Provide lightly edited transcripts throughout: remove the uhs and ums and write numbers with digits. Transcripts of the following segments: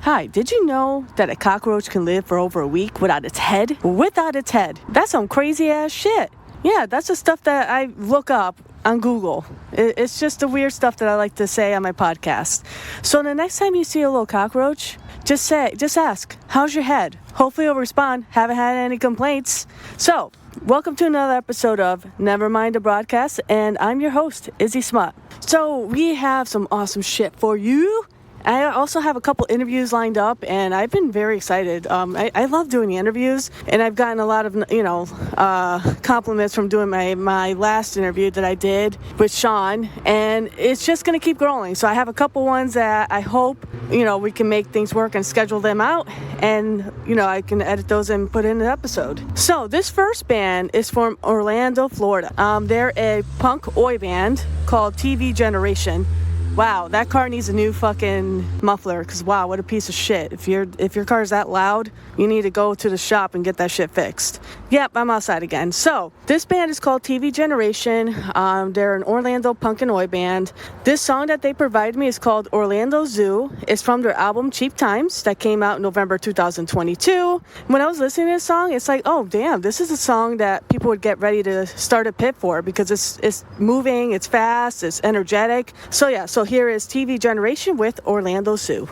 Hi, did you know that a cockroach can live for over a week without its head? Without its head. That's some crazy ass shit. Yeah, that's the stuff that I look up on Google. It's just the weird stuff that I like to say on my podcast. So the next time you see a little cockroach, just ask, how's your head? Hopefully it'll respond. Haven't had any complaints. So, welcome to another episode of Never Mind the Broadcast, and I'm your host, Izzy Smut. So, we have some awesome shit for you. I also have a couple interviews lined up, and I've been very excited. I love doing the interviews, and I've gotten a lot of, compliments from doing my last interview that I did with Sean, and it's just going to keep growing. So I have a couple ones that I hope, we can make things work and schedule them out, and, I can edit those and put in an episode. So this first band is from Orlando, Florida. They're a punk oi band called TV Generation. Wow, that car needs a new fucking muffler, because wow, what a piece of shit. If your car's that loud, you need to go to the shop and get that shit fixed. Yep, I'm outside again. So, this band is called TV Generation. They're an Orlando punk and oi band. This song that they provided me is called Orlando Zoo. It's from their album Cheap Times that came out in November 2022. When I was listening to this song, it's like, oh damn, this is a song that people would get ready to start a pit for, because it's moving, it's fast, it's energetic. So yeah, so here is TV Generation with Orlando Zoo.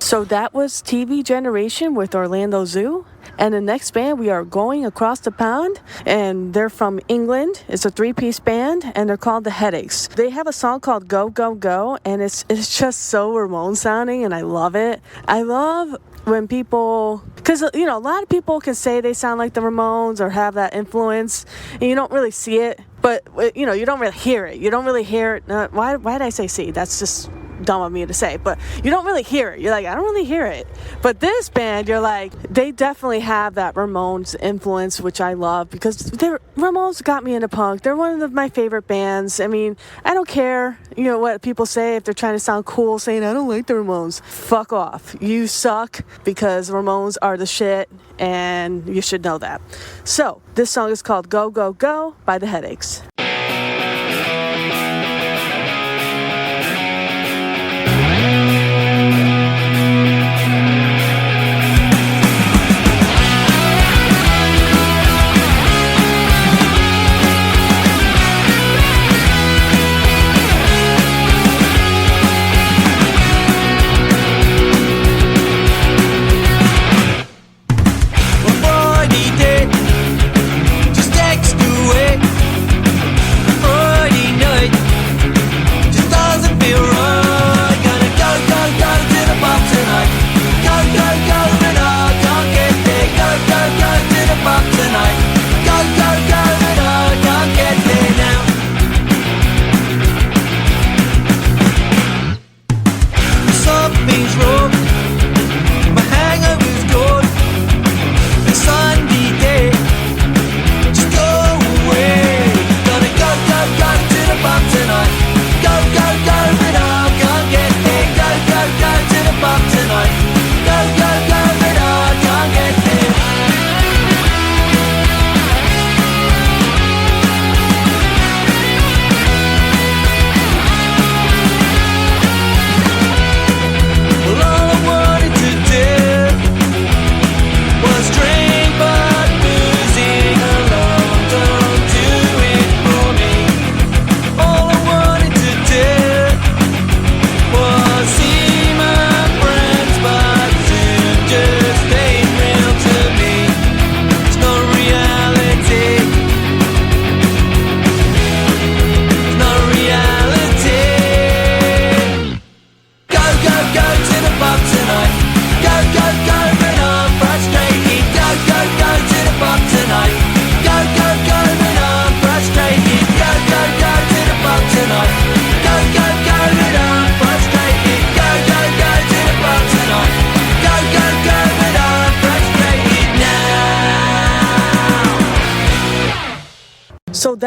So that was TV Generation with Orlando Zoo. And the next band, we are going across the pond, and they're from England. It's a 3-piece band, and they're called The Headaches. They have a song called Go, Go, Go, and it's just so Ramon sounding, and I love it. I love when people, because, a lot of people can say they sound like the Ramones or have that influence, and you don't really see it, but, you don't really hear it. You don't really hear it. Why did I say see? That's just dumb of me to say, but you don't really hear it. You're like, I don't really hear it. But this band, you're like, they definitely have that Ramones influence, which I love, because Ramones got me into punk. They're one of my favorite bands. I mean, I don't care, what people say if they're trying to sound cool, saying, I don't like the Ramones. Fuck off. You suck, because Ramones are the shit, and you should know that. So, this song is called Go, Go, Go by The Headaches. Just text away.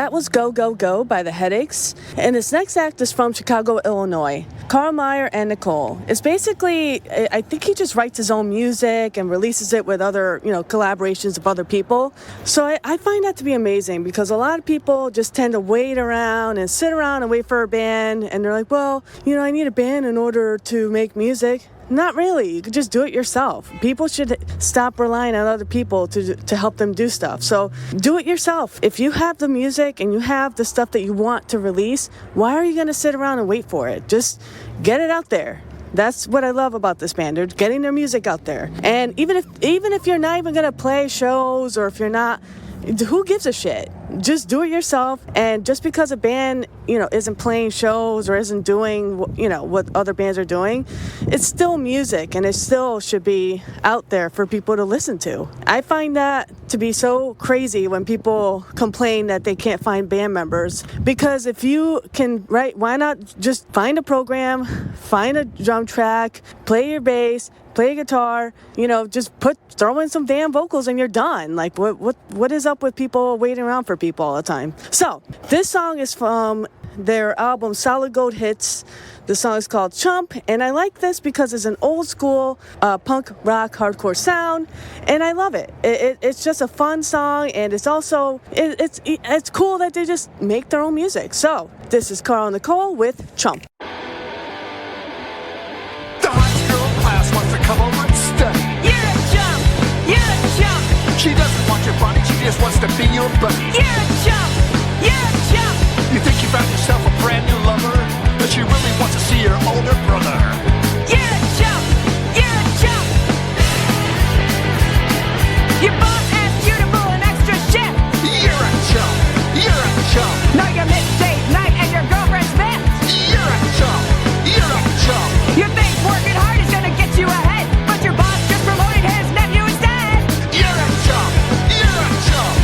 that was Go, Go, Go by The Headaches. And this next act is from Chicago, Illinois. Karl, Meyer, and Nicole. It's basically, I think he just writes his own music and releases it with other, collaborations of other people. So I find that to be amazing because a lot of people just tend to wait around and sit around and wait for a band. And they're like, well, I need a band in order to make music. Not really. You could just do it yourself. People should stop relying on other people to help them do stuff. So do it yourself. If you have the music and you have the stuff that you want to release, why are you going to sit around and wait for it? Just get it out there. That's what I love about this band. They're getting their music out there. And even if you're not even going to play shows, or if you're not, who gives a shit? Just do it yourself. And just because a band, isn't playing shows or isn't doing, what other bands are doing, it's still music and it still should be out there for people to listen to. I find that to be so crazy when people complain that they can't find band members, because if you can, right, why not just find a program, find a drum track, play your bass, play a guitar, just throw in some damn vocals and you're done. Like, what is up with people waiting around for people all the time? So, this song is from their album Solid Gold Hits. The song is called Chump, and I like this because it's an old school punk rock hardcore sound, and I love it. It's just a fun song, and it's also, it's cool that they just make their own music. So, this is Karl and Nicole with Chump. Wants to come over and study. You're a chump! You're a chump! She doesn't want your body, she just wants to be your buddy. You're a chump! You're a chump! You think you found yourself a brand new lover, but she really wants to see your older brother. You're a chump! You're a chump! Your boss asked you to pull an extra shift. You're a chump! You're a chump! No, you missed date night and your girlfriend's missed. You're a chump! You're a chump! You think working hard is gonna get you ahead, but your boss just promoted his nephew instead. You're a chump! You're a chump!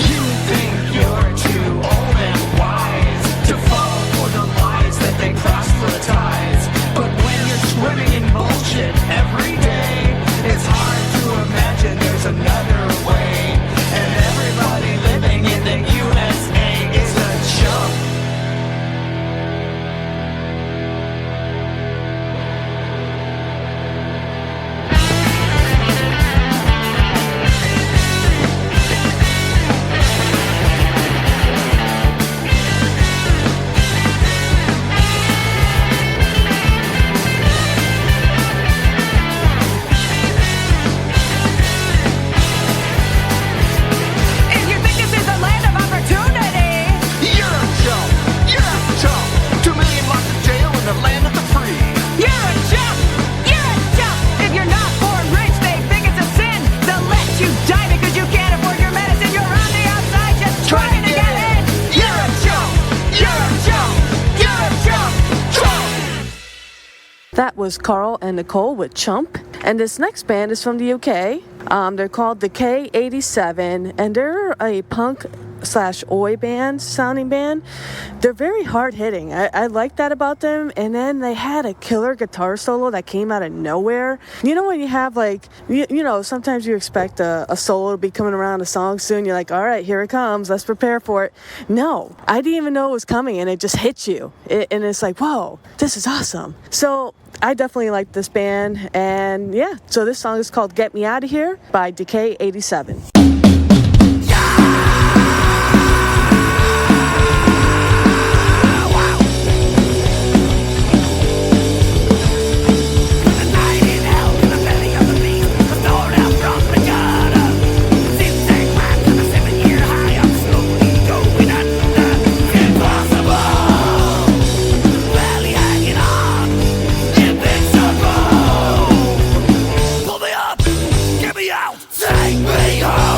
You think you're too old and wise to fall for the lies that they proselytize, but when you're swimming in bullshit every day, it's hard to imagine there's another way, and everybody living in the USA is a chump. If you think this is a land of opportunity, You're a chump! You're a chump! 2 million locked in jail in the land of the free. you're a chump! You're a chump! If you're not born rich, they think it's a sin. They'll let you die because you can't afford your medicine. You're on the outside just trying to get in. You're a chump! You're a chump! You're a chump! Chump! That was Karl and Nicole with Chump. And this next band is from the UK. They're called Decay 87, and they're a punk / oi band, sounding band. They're very hard hitting. I like that about them. And then they had a killer guitar solo that came out of nowhere. When you have sometimes you expect a solo to be coming around a song soon. You're like, all right, here it comes. Let's prepare for it. No, I didn't even know it was coming, and it just hits you. And it's like, whoa, this is awesome. So I definitely like this band. And yeah, so this song is called Get Me Out of Here by Decay 87. Take me home!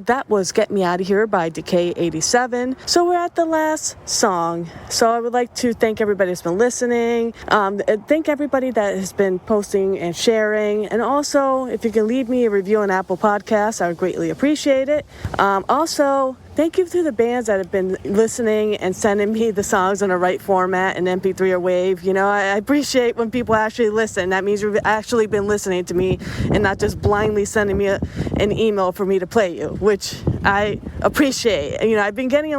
that was Get Me Out of Here by Decay 87. So we're at the last song. So I would like to thank everybody that's been listening. Thank everybody that has been posting and sharing. And also, if you can leave me a review on Apple Podcasts, I would greatly appreciate it. Also, thank you to the bands that have been listening and sending me the songs in the right format in MP3 or WAV. You know, I appreciate when people actually listen. That means you've actually been listening to me and not just blindly sending me an email for me to play you, which I appreciate. You know, I've been getting,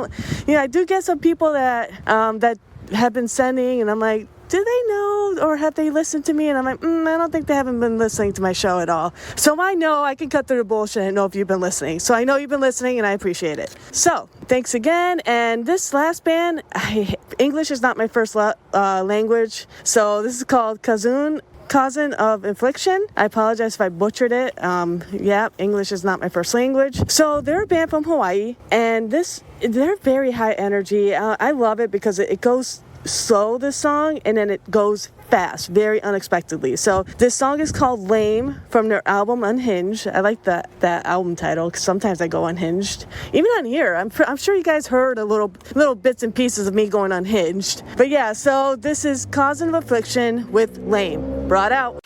I do get some people that that have been sending, and I'm like, do they know or have they listened to me? And I'm like, I don't think they haven't been listening to my show at all. So I know I can cut through the bullshit and know if you've been listening. So I know you've been listening and I appreciate it. So thanks again. And this last band, English is not my first language. So this is called Kauz of Affliction. I apologize if I butchered it. English is not my first language. So they're a band from Hawaii, and they're very high energy. I love it because it goes slow, this song, and then it goes fast, very unexpectedly. So this song is called Lame from their album Unhinged. I like that album title because sometimes I go unhinged. Even on here, I'm sure you guys heard a little bits and pieces of me going unhinged. But yeah, so this is Kauz of Affliction with Lame. Brought out.